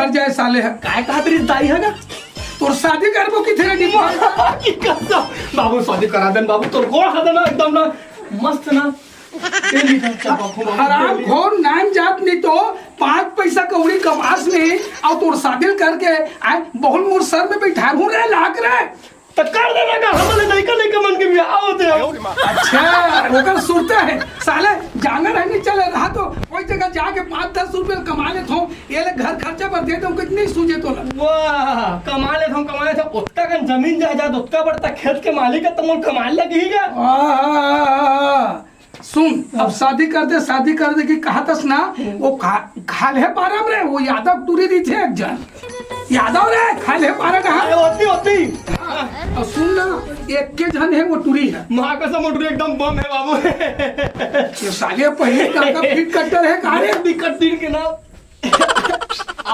कर जाए साले है काय कहा तेरी दाई है का तोर शादी करबो की थे डिब्बा की करता बाबू शादी करा देन बाबू तोर गोड़ खा देना एकदम ना मस्त ना तेली का चल हराम खोर नाम जात नहीं तो 5 पैसा कौड़ी कमास नहीं और तोर शादी करके आए बहुत मोर सर में बैठा हूं रे लाग रे तो कर देना का हमले नहीं कर लेके मन के भी आओ दे अच्छा ओकर सुरता है साले जाना रहने चले रहा तो कोई जगह जाके 5-10 रुपए कमा लेत हो ये ले घर खर्चा पर दे दो कितनी सूझे तो वाह कमा ले थे उतना का जमीन जायदाद उतना बड़ता खेत के मालिक है तुम कमा लगेगा सुन अब शादी कर दे की कहा तस ना वो खाले पारम रे वो यादव टूरी दी थे एक जन यादव रे खाले पारा कहा होती और सुन ना एक के जन है वो टूरी है माँ का समुद्र एकदम बम है बाबू ये साले पहले का फिट कट्टर है कारे दिक्कत दिन के नाम